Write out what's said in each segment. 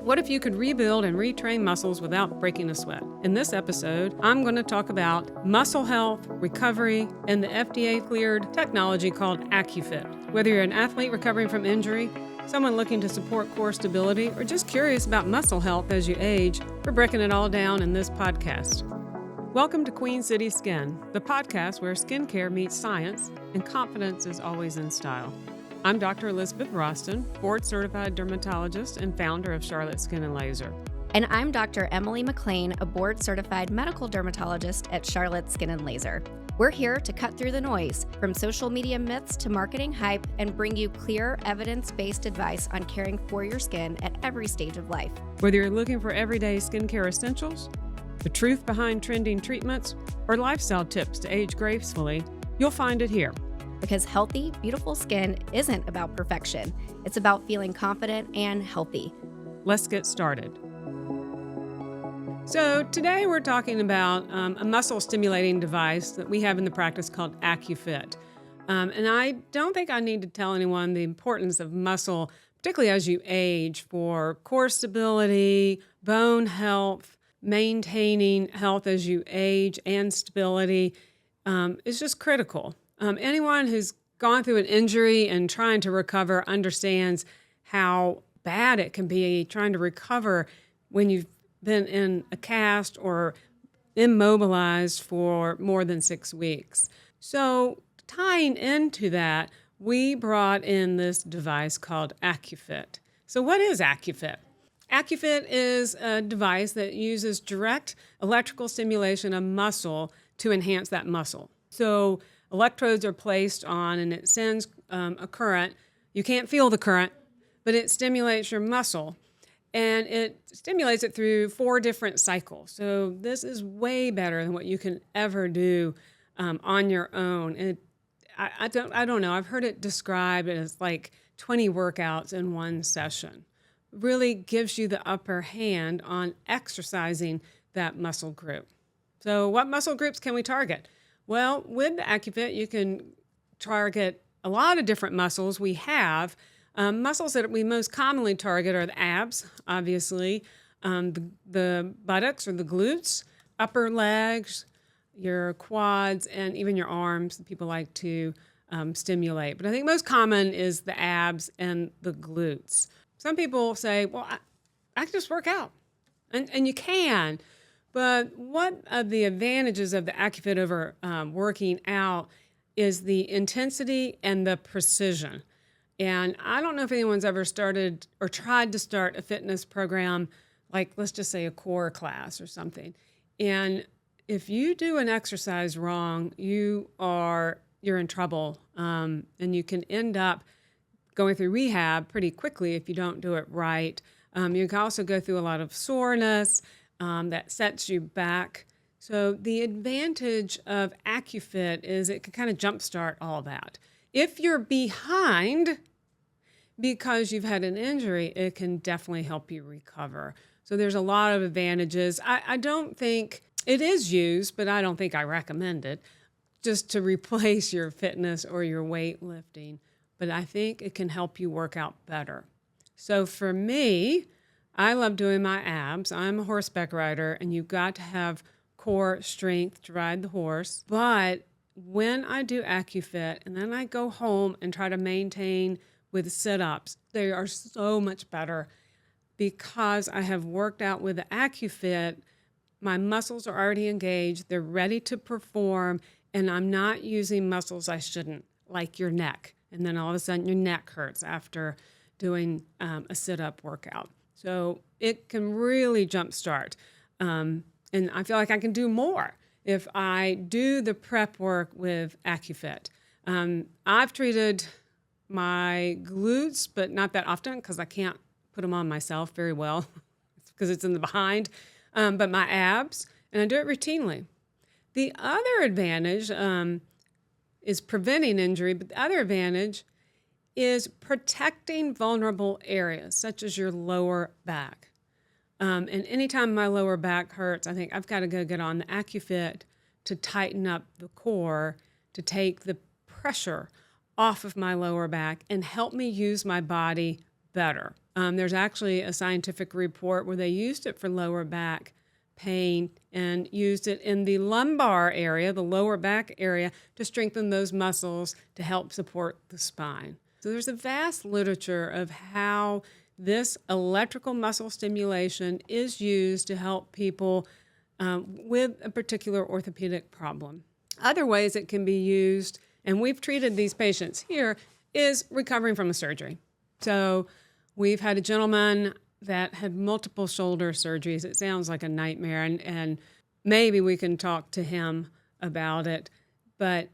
What if you could rebuild and retrain muscles without breaking a sweat? In this episode, I'm going to talk about muscle health, recovery, and the FDA-cleared technology called AccuFit. Whether you're an athlete recovering from injury, someone looking to support core stability, or just curious about muscle health as you age, we're breaking it all down in this podcast. Welcome to Queen City Skin, the podcast where skincare meets science and confidence is always in style. I'm Dr. Elizabeth Rostan, board-certified dermatologist and founder of Charlotte Skin and Laser. And I'm Dr. Emily McLean, a board-certified medical dermatologist at Charlotte Skin and Laser. We're here to cut through the noise, from social media myths to marketing hype, and bring you clear, evidence-based advice on caring for your skin at every stage of life. Whether you're looking for everyday skincare essentials, the truth behind trending treatments, or lifestyle tips to age gracefully, you'll find it here. Because healthy, beautiful skin isn't about perfection. It's about feeling confident and healthy. Let's get started. So today we're talking about a muscle stimulating device that we have in the practice called AccuFit. And I don't think I need to tell anyone the importance of muscle, particularly as you age, for core stability, bone health, maintaining health as you age, and stability is just critical. Anyone who's gone through an injury and trying to recover understands how bad it can be trying to recover when you've been in a cast or immobilized for more than 6 weeks. So tying into that, we brought in this device called AccuFit. So what is AccuFit? AccuFit is a device that uses direct electrical stimulation of muscle to enhance that muscle. So electrodes are placed on and it sends a current. You can't feel the current, but it stimulates your muscle. And it stimulates it through 4 different cycles. So this is way better than what you can ever do on your own. And I don't know. I've heard it described as like 20 workouts in one session. Really gives you the upper hand on exercising that muscle group. So what muscle groups can we target? Well, with the AccuFit, you can target a lot of different muscles. We have muscles that we most commonly target are the abs, obviously, the buttocks or the glutes, upper legs, your quads, and even your arms that people like to stimulate. But I think most common is the abs and the glutes. Some people say, well, I can just work out. And you can. But one of the advantages of the AccuFit over working out is the intensity and the precision. And I don't know if anyone's ever started or tried to start a fitness program, like let's just say a core class or something. And if you do an exercise wrong, you're in trouble, and you can end up going through rehab pretty quickly if you don't do it right. You can also go through a lot of soreness. That sets you back. So the advantage of AccuFit is it can kind of jumpstart all that. If you're behind because you've had an injury, it can definitely help you recover. So there's a lot of advantages. I don't think it is used, but I don't think I recommend it just to replace your fitness or your weightlifting. But I think it can help you work out better. So for me, I love doing my abs. I'm a horseback rider, and you've got to have core strength to ride the horse. But when I do AccuFit, and then I go home and try to maintain with sit-ups, they are so much better because I have worked out with the AccuFit. My muscles are already engaged. They're ready to perform, and I'm not using muscles I shouldn't, like your neck. And then all of a sudden, your neck hurts after doing a sit-up workout. So it can really jumpstart. And I feel like I can do more if I do the prep work with AccuFit. I've treated my glutes, but not that often because I can't put them on myself very well because it's in the behind. But my abs, and I do it routinely. The other advantage is preventing injury, but the other advantage is protecting vulnerable areas, such as your lower back. And anytime my lower back hurts, I think I've got to go get on the AccuFit to tighten up the core, to take the pressure off of my lower back and help me use my body better. There's actually a scientific report where they used it for lower back pain and used it in the lumbar area, the lower back area, to strengthen those muscles to help support the spine. So there's a vast literature of how this electrical muscle stimulation is used to help people with a particular orthopedic problem. Other ways it can be used, and we've treated these patients here, is recovering from a surgery. So we've had a gentleman that had multiple shoulder surgeries. It sounds like a nightmare, and maybe we can talk to him about it, but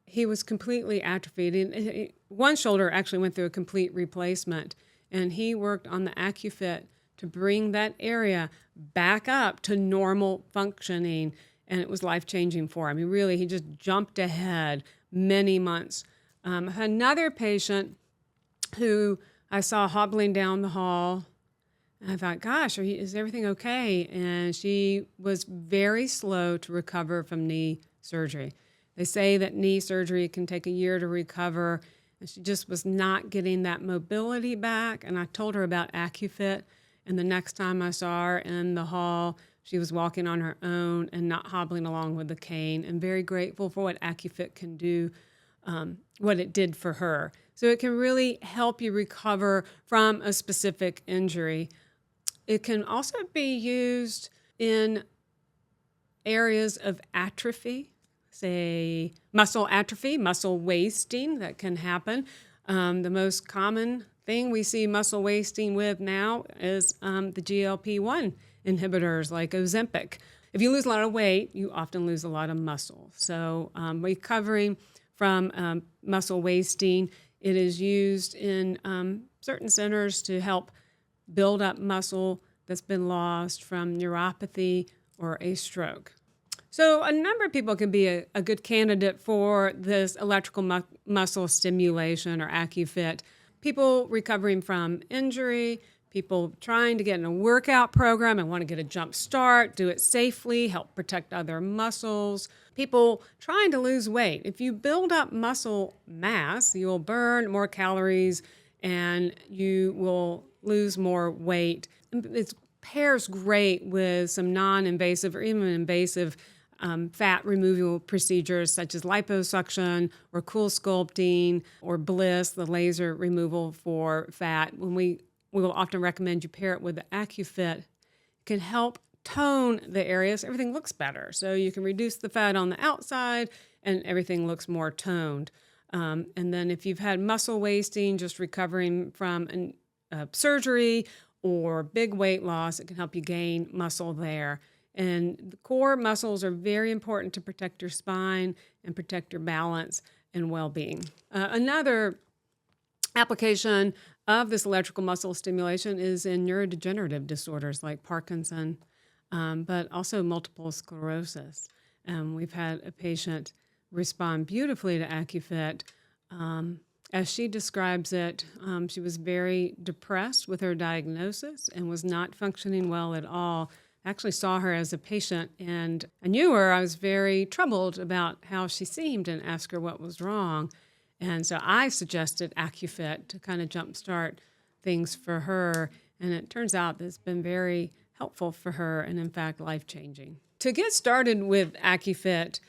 he was completely atrophied. And one shoulder actually went through a complete replacement, and he worked on the AccuFit to bring that area back up to normal functioning, and it was life-changing for him. He just jumped ahead many months. I had another patient who I saw hobbling down the hall, and I thought, gosh, is everything okay? And she was very slow to recover from knee surgery. They say that knee surgery can take a year to recover, and she just was not getting that mobility back. And I told her about AccuFit, and the next time I saw her in the hall, she was walking on her own and not hobbling along with the cane, and very grateful for what AccuFit can do, what it did for her. So it can really help you recover from a specific injury. It can also be used in areas of atrophy, say muscle atrophy, muscle wasting that can happen. The most common thing we see muscle wasting with now is the GLP-1 inhibitors like Ozempic. If you lose a lot of weight, you often lose a lot of muscle. So recovering from muscle wasting, it is used in certain centers to help build up muscle that's been lost from neuropathy or a stroke. So a number of people can be a good candidate for this electrical muscle stimulation or AccuFit. People recovering from injury, people trying to get in a workout program and want to get a jump start, do it safely, help protect other muscles. People trying to lose weight. If you build up muscle mass, you'll burn more calories and you will lose more weight. It pairs great with some non-invasive or even invasive fat removal procedures such as liposuction or cool sculpting or Bliss, the laser removal for fat. When we will often recommend you pair it with the AccuFit. It can help tone the area so everything looks better. So you can reduce the fat on the outside and everything looks more toned. And then if you've had muscle wasting, just recovering from surgery or big weight loss, it can help you gain muscle there. And the core muscles are very important to protect your spine and protect your balance and well-being. Another application of this electrical muscle stimulation is in neurodegenerative disorders like Parkinson, but also multiple sclerosis. We've had a patient respond beautifully to AccuFit. As she describes it, she was very depressed with her diagnosis and was not functioning well at all. I actually saw her as a patient, and I knew her. I was very troubled about how she seemed and asked her what was wrong. And so I suggested AccuFit to kind of jumpstart things for her. And it turns out that it's been very helpful for her and, in fact, life-changing. To get started with AccuFit,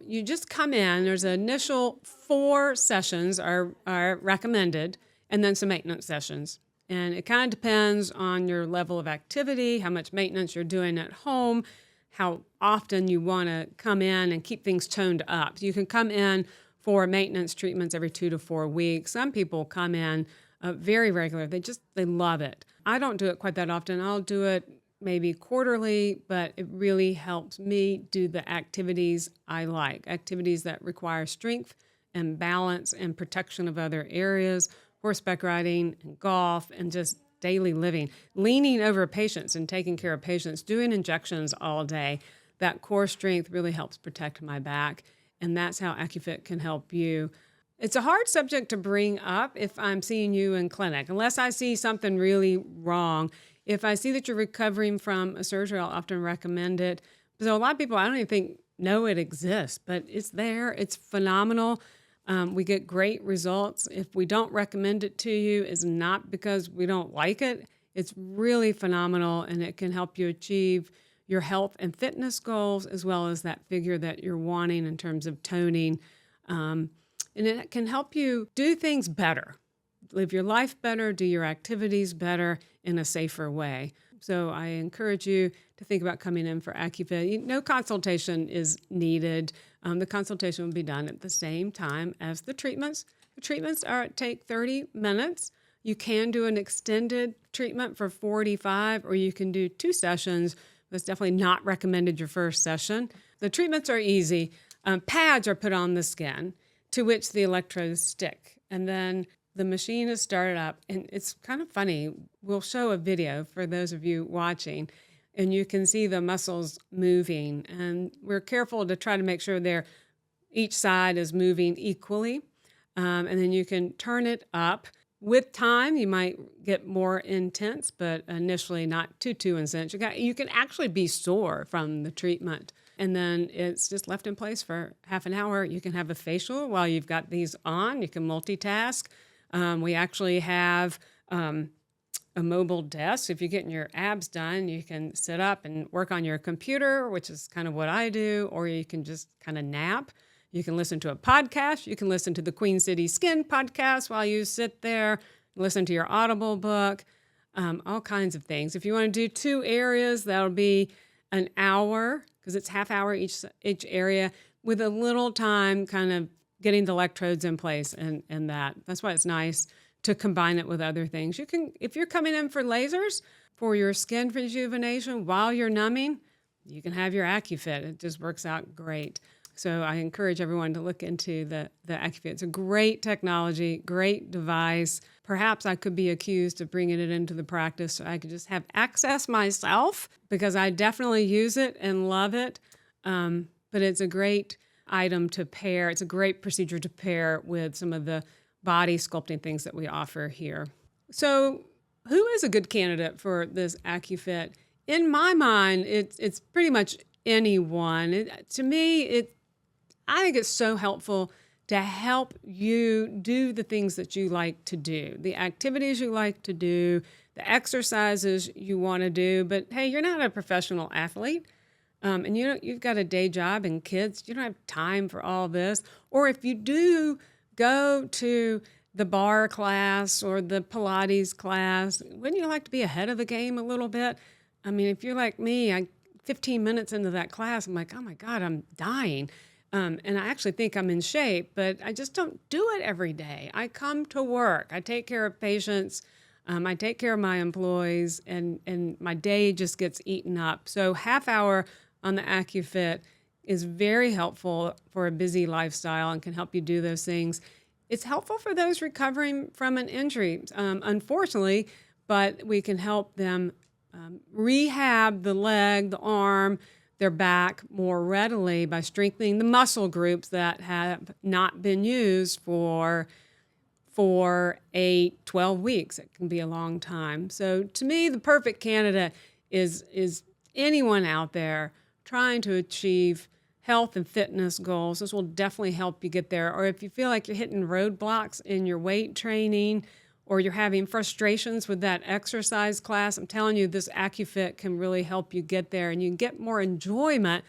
you just come in. There's an initial 4 sessions are recommended, and then some maintenance sessions. And it kind of depends on your level of activity, how much maintenance you're doing at home, how often you want to come in and keep things toned up. So you can come in for maintenance treatments every 2 to 4 weeks. Some people come in very regular. They love it. I don't do it quite that often. I'll do it maybe quarterly, but it really helps me do the activities I like, activities that require strength and balance and protection of other areas, horseback riding and golf and just daily living, leaning over patients and taking care of patients, doing injections all day. That core strength really helps protect my back, and that's how AccuFit can help you. It's a hard subject to bring up if I'm seeing you in clinic, unless I see something really wrong. If I see that you're recovering from a surgery, I'll often recommend it. So a lot of people, I don't even think know it exists, but it's there. It's phenomenal. We get great results. If we don't recommend it to you, it's not because we don't like it. It's really phenomenal, and it can help you achieve your health and fitness goals as well as that figure that you're wanting in terms of toning. And it can help you do things better, live your life better, do your activities better in a safer way. So I encourage you to think about coming in for AccuFit. No consultation is needed. The consultation will be done at the same time as the treatments. The treatments take 30 minutes. You can do an extended treatment for 45, or you can do 2 sessions. That's definitely not recommended your first session. The treatments are easy. Pads are put on the skin to which the electrodes stick. And then the machine is started up, and it's kind of funny. We'll show a video for those of you watching, and you can see the muscles moving. And we're careful to try to make sure each side is moving equally. And then you can turn it up. With time, you might get more intense, but initially not too intense. You can actually be sore from the treatment. And then it's just left in place for half an hour. You can have a facial while you've got these on. You can multitask. We actually have a mobile desk. If you're getting your abs done, you can sit up and work on your computer, which is kind of what I do, or you can just kind of nap. You can listen to a podcast. You can listen to the Queen City Skin podcast while you sit there, listen to your Audible book, all kinds of things. If you want to do 2 areas, that'll be an hour, because it's half hour each area, with a little time kind of getting the electrodes in place and that. That's why it's nice to combine it with other things. You can, if you're coming in for lasers for your skin rejuvenation while you're numbing, you can have your AccuFit. It just works out great. So I encourage everyone to look into the AccuFit. It's a great technology, great device. Perhaps I could be accused of bringing it into the practice so I could just have access myself, because I definitely use it and love it. But it's a great item to pair. It's a great procedure to pair with some of the body sculpting things that we offer here. So who is a good candidate for this AccuFit? In my mind, it's pretty much anyone. To me, I think it's so helpful to help you do the things that you like to do, the activities you like to do, the exercises you want to do. But hey, you're not a professional athlete, and you've got a day job and kids. You don't have time for all this. Or if you do go to the bar class or the Pilates class, wouldn't you like to be ahead of the game a little bit? I mean, if you're like me, 15 minutes into that class, I'm like, oh my God, I'm dying. And I actually think I'm in shape, but I just don't do it every day. I come to work. I take care of patients. I take care of my employees, and my day just gets eaten up. So half hour on the AccuFit is very helpful for a busy lifestyle and can help you do those things. It's helpful for those recovering from an injury, unfortunately, but we can help them rehab the leg, the arm, their back more readily by strengthening the muscle groups that have not been used for 8, 12 weeks. It can be a long time. So to me, the perfect candidate is anyone out there trying to achieve health and fitness goals. This will definitely help you get there. Or if you feel like you're hitting roadblocks in your weight training, or you're having frustrations with that exercise class, I'm telling you, this AccuFit can really help you get there, and you can get more enjoyment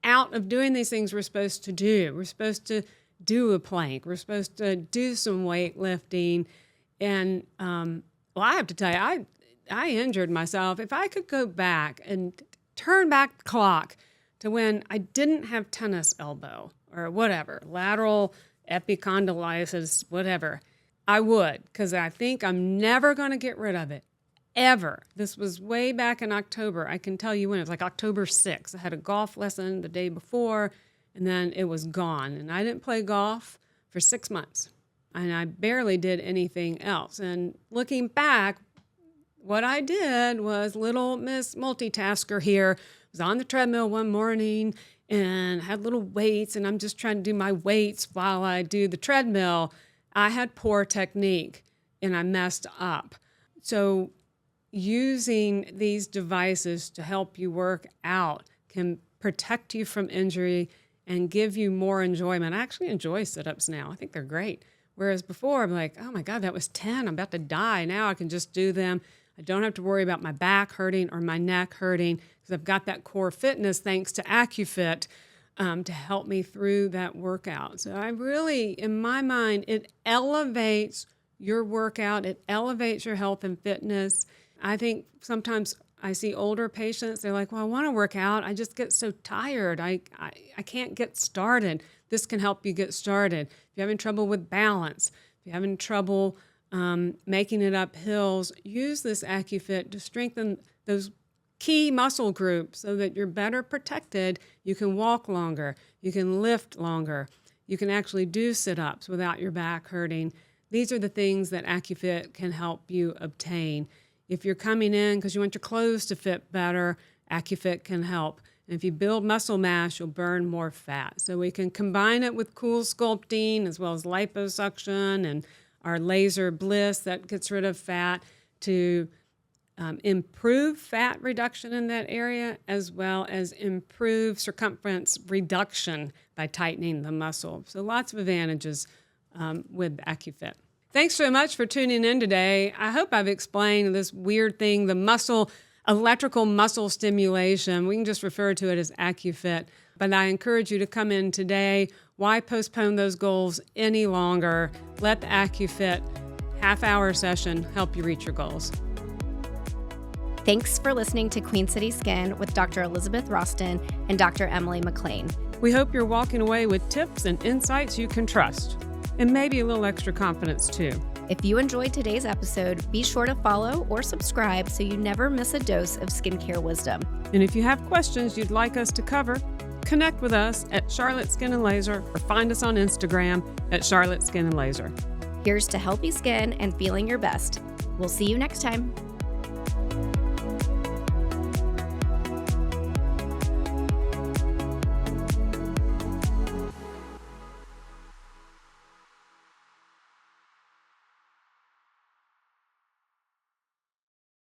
out of doing these things we're supposed to do. We're supposed to do a plank. We're supposed to do some weightlifting. And, well, I have to tell you, I injured myself. If I could go back and turn back the clock to when I didn't have tennis elbow or whatever, lateral epicondylitis, whatever, I would, because I think I'm never going to get rid of it, ever. This was way back in October. I can tell you when. It was like October 6th. I had a golf lesson the day before, and then it was gone. And I didn't play golf for 6 months, and I barely did anything else. And looking back, what I did was little Miss Multitasker here. I was on the treadmill one morning and had little weights, and I'm just trying to do my weights while I do the treadmill. I had poor technique and I messed up. So using these devices to help you work out can protect you from injury and give you more enjoyment. I actually enjoy sit-ups now. I think they're great. Whereas before, I'm like, oh my God, that was 10. I'm about to die. Now I can just do them. I don't have to worry about my back hurting or my neck hurting because I've got that core fitness thanks to AccuFit to help me through that workout. So I really, in my mind, it elevates your workout. It elevates your health and fitness. I think sometimes I see older patients, they're like, well, I want to work out. I just get so tired. I can't get started. This can help you get started. If you're having trouble with balance, if you're having trouble making it up hills, use this AccuFit to strengthen those key muscle groups so that you're better protected. You can walk longer. You can lift longer. You can actually do sit-ups without your back hurting. These are the things that AccuFit can help you obtain. If you're coming in because you want your clothes to fit better, AccuFit can help. And if you build muscle mass, you'll burn more fat. So we can combine it with cool sculpting as well as liposuction and our laser bliss that gets rid of fat to improve fat reduction in that area as well as improve circumference reduction by tightening the muscle. So lots of advantages with AccuFit. Thanks so much for tuning in today. I hope I've explained this weird thing, the electrical muscle stimulation. We can just refer to it as AccuFit. But I encourage you to come in today. Why postpone those goals any longer? Let the AccuFit half-hour session help you reach your goals. Thanks for listening to Queen City Skin with Dr. Elizabeth Rostan and Dr. Emily McLean. We hope you're walking away with tips and insights you can trust, and maybe a little extra confidence too. If you enjoyed today's episode, be sure to follow or subscribe so you never miss a dose of skincare wisdom. And if you have questions you'd like us to cover, connect with us at Charlotte Skin and Laser or find us on Instagram at Charlotte Skin and Laser. Here's to healthy skin and feeling your best. We'll see you next time.